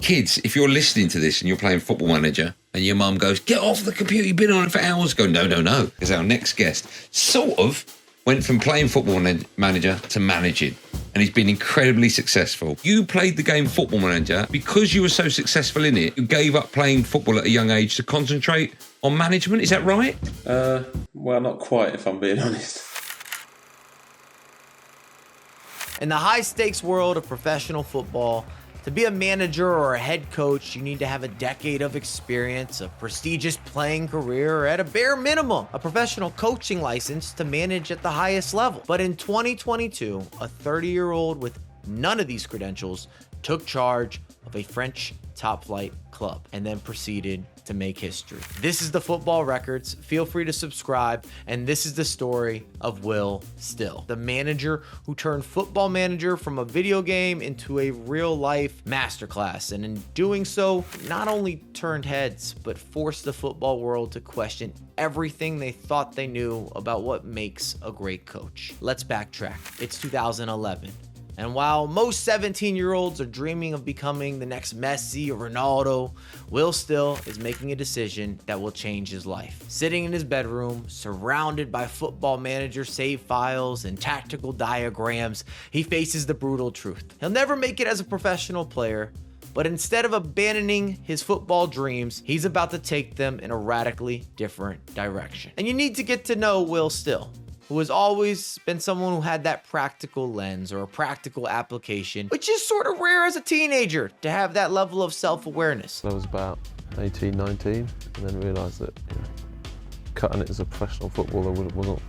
Kids, if you're listening to this and you're playing Football Manager and your mum goes, get off the computer, you've been on it for hours, go, no. Because our next guest sort of went from playing Football Manager to managing. And he's been incredibly successful. You played the game Football Manager because you were so successful in it. You gave up playing football at a young age to concentrate on management. Is that right? Well, not quite, if I'm being honest. In the high-stakes world of professional football, to be a manager or a head coach, you need to have a decade of experience, a prestigious playing career, or at a bare minimum, a professional coaching license to manage at the highest level. But in 2022, a 30-year-old with none of these credentials took charge of a French top-flight club and then proceeded to make history. This is the Football Records. Feel free to subscribe. And this is the story of Will Still, the manager who turned Football Manager from a video game into a real-life masterclass. And in doing so, not only turned heads, but forced the football world to question everything they thought they knew about what makes a great coach. Let's backtrack. It's 2011. And while most 17-year-olds are dreaming of becoming the next Messi or Ronaldo, Will Still is making a decision that will change his life. Sitting in his bedroom, surrounded by Football Manager save files and tactical diagrams, he faces the brutal truth. He'll never make it as a professional player, but instead of abandoning his football dreams, he's about to take them in a radically different direction. And you need to get to know Will Still, who has always been someone who had that practical lens or a practical application, which is sort of rare as a teenager to have that level of self-awareness. I was about 18, 19, and then realised that cutting it as a professional footballer wasn't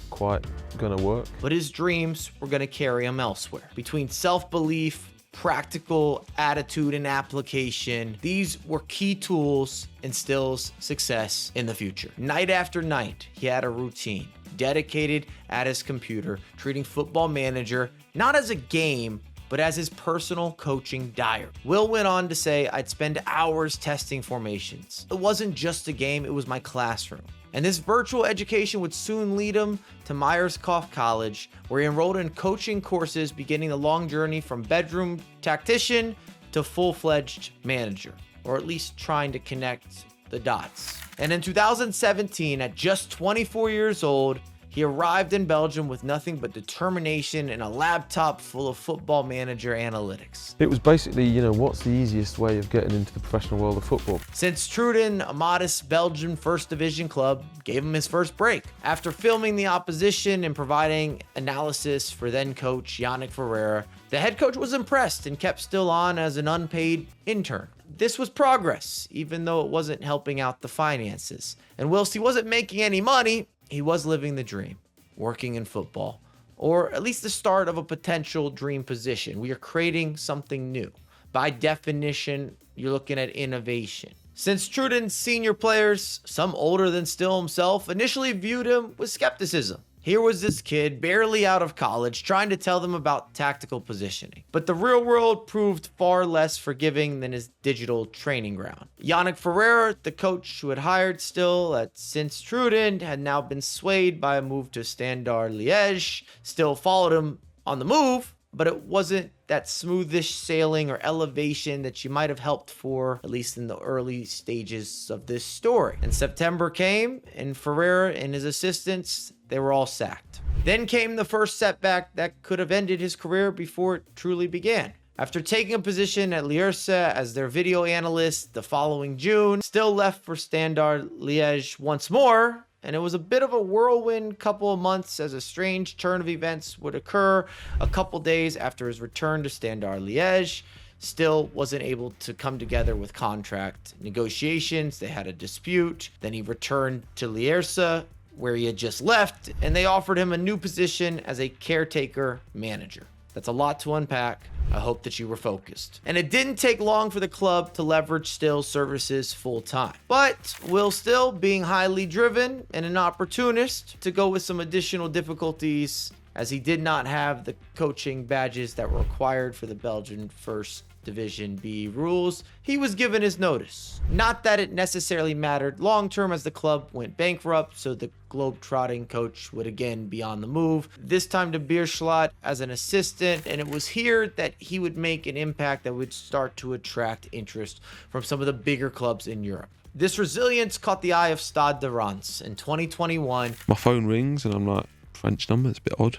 quite going to work. But his dreams were going to carry him elsewhere. Between self-belief, practical attitude, and application, these were key tools in Still's success in the future. Night after night, he had a routine, dedicated at his computer, treating Football Manager not as a game, but as his personal coaching diary. Will went on to say, I'd spend hours testing formations. It wasn't just a game, it was my classroom. And this virtual education would soon lead him to Myerscough College, where he enrolled in coaching courses, beginning the long journey from bedroom tactician to full-fledged manager, or at least trying to connect the dots. And in 2017, at just 24 years old, he arrived in Belgium with nothing but determination and a laptop full of Football Manager analytics. It was basically, what's the easiest way of getting into the professional world of football? Since Truden, a modest Belgian first division club, gave him his first break. After filming the opposition and providing analysis for then coach Yannick Ferreira, the head coach was impressed and kept Still on as an unpaid intern. This was progress, even though it wasn't helping out the finances. And whilst he wasn't making any money, he was living the dream, working in football, or at least the start of a potential dream position. We are creating something new. By definition, you're looking at innovation. Since Truden's senior players, some older than Still himself, initially viewed him with skepticism. Here was this kid, barely out of college, trying to tell them about tactical positioning. But the real world proved far less forgiving than his digital training ground. Yannick Ferreira, the coach who had hired Still since Truden, had now been swayed by a move to Standard Liège. Still followed him on the move, but it wasn't that smoothish sailing or elevation that you might have hoped for, at least in the early stages of this story. And September came, and Ferreira and his assistants, they were all sacked. Then came the first setback that could have ended his career before it truly began. After taking a position at Lierse as their video analyst the following June, Still left for Standard Liège once more, and it was a bit of a whirlwind couple of months as a strange turn of events would occur a couple days after his return to Standard Liège. Still wasn't able to come together with contract negotiations. They had a dispute. Then he returned to Lierse, where he had just left, and they offered him a new position as a caretaker manager. That's a lot to unpack. I hope that you were focused. And it didn't take long for the club to leverage Still's services full time. But Will Still, being highly driven and an opportunist, to go with some additional difficulties, as he did not have the coaching badges that were required for the Belgian first Division B rules, he was given his notice. Not that it necessarily mattered long term, as the club went bankrupt, so the globe-trotting coach would again be on the move, this time to Beerschot as an assistant, and it was here that he would make an impact that would start to attract interest from some of the bigger clubs in Europe. This resilience caught the eye of Stade de Reims in 2021. My phone rings and I'm like, French number, it's a bit odd.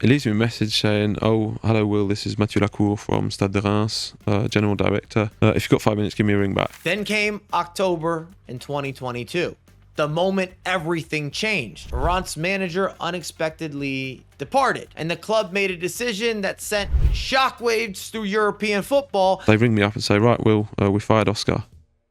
It leaves me a message saying, "Oh, hello Will, this is Mathieu Lacour from Stade de Reims, General Director. If you've got 5 minutes, give me a ring back." Then came October in 2022. The moment everything changed. Reims manager unexpectedly departed, and the club made a decision that sent shockwaves through European football. They ring me up and say, "Right, Will, we fired Oscar."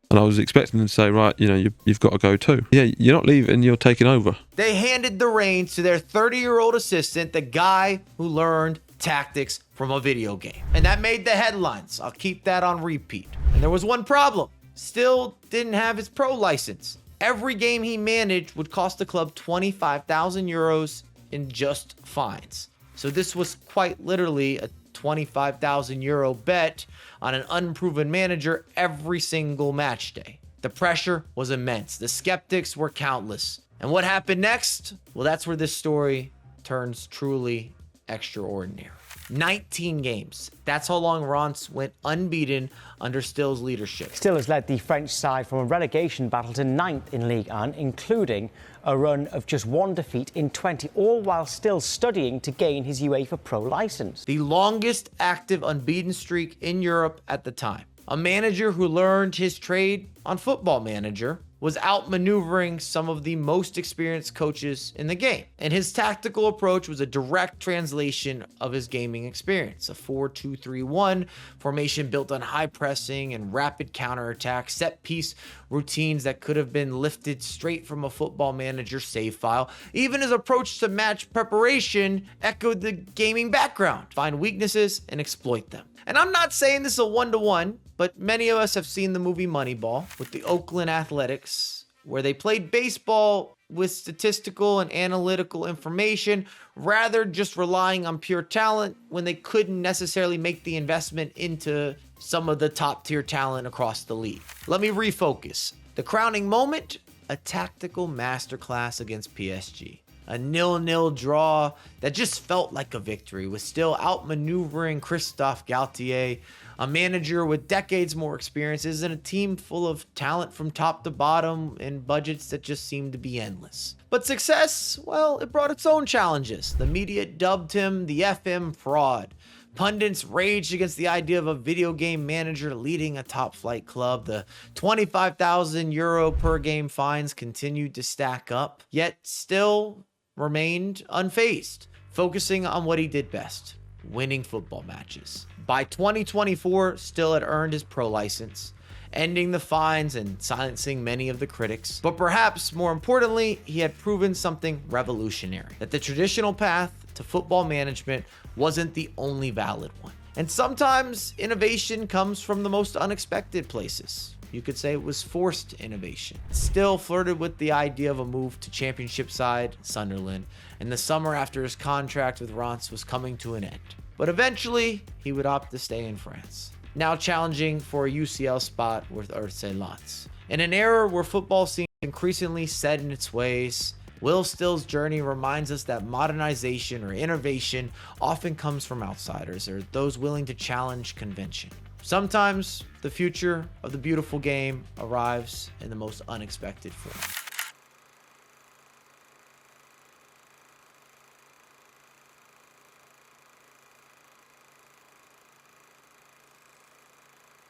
And I was expecting them to say, "Right, you've got to go too." Yeah, you're not leaving, you're taking over. They handed the reins to their 30-year-old assistant, the guy who learned tactics from a video game. And that made the headlines. I'll keep that on repeat. And there was one problem. Still didn't have his pro license. Every game he managed would cost the club 25,000 euros in just fines. So this was quite literally a 25,000 euro bet on an unproven manager every single match day. The pressure was immense. The skeptics were countless. And what happened next? Well, that's where this story turns truly extraordinary. 19 games. That's how long Reims went unbeaten under Still's leadership. Still has led the French side from a relegation battle to 9th in Ligue 1, including a run of just 1 defeat in 20, all while still studying to gain his UEFA Pro license. The longest active unbeaten streak in Europe at the time. A manager who learned his trade on Football Manager was outmaneuvering some of the most experienced coaches in the game. And his tactical approach was a direct translation of his gaming experience. A 4-2-3-1 formation built on high pressing and rapid counterattack, set piece routines that could have been lifted straight from a Football Manager save file. Even his approach to match preparation echoed the gaming background. Find weaknesses and exploit them. And I'm not saying this is a one-to-one, but many of us have seen the movie Moneyball with the Oakland Athletics, where they played baseball with statistical and analytical information, rather just relying on pure talent when they couldn't necessarily make the investment into some of the top tier talent across the league. Let me refocus. The crowning moment, a tactical masterclass against PSG. A 0-0 draw that just felt like a victory, with still outmaneuvering Christophe Galtier, a manager with decades more experiences, and a team full of talent from top to bottom and budgets that just seemed to be endless. But success, well, it brought its own challenges. The media dubbed him the FM fraud. Pundits raged against the idea of a video game manager leading a top flight club. The 25,000 euro per game fines continued to stack up, yet still remained unfazed, focusing on what he did best, winning football matches. By 2024, Still had earned his pro license, ending the fines and silencing many of the critics. But perhaps more importantly, he had proven something revolutionary, that the traditional path to football management wasn't the only valid one. And sometimes innovation comes from the most unexpected places. You could say it was forced innovation. Still flirted with the idea of a move to championship side Sunderland in the summer after his contract with Reims was coming to an end. But eventually, he would opt to stay in France, now challenging for a UCL spot with RC Lens. In an era where football seems increasingly set in its ways, Will Still's journey reminds us that modernization or innovation often comes from outsiders or those willing to challenge convention. Sometimes the future of the beautiful game arrives in the most unexpected form.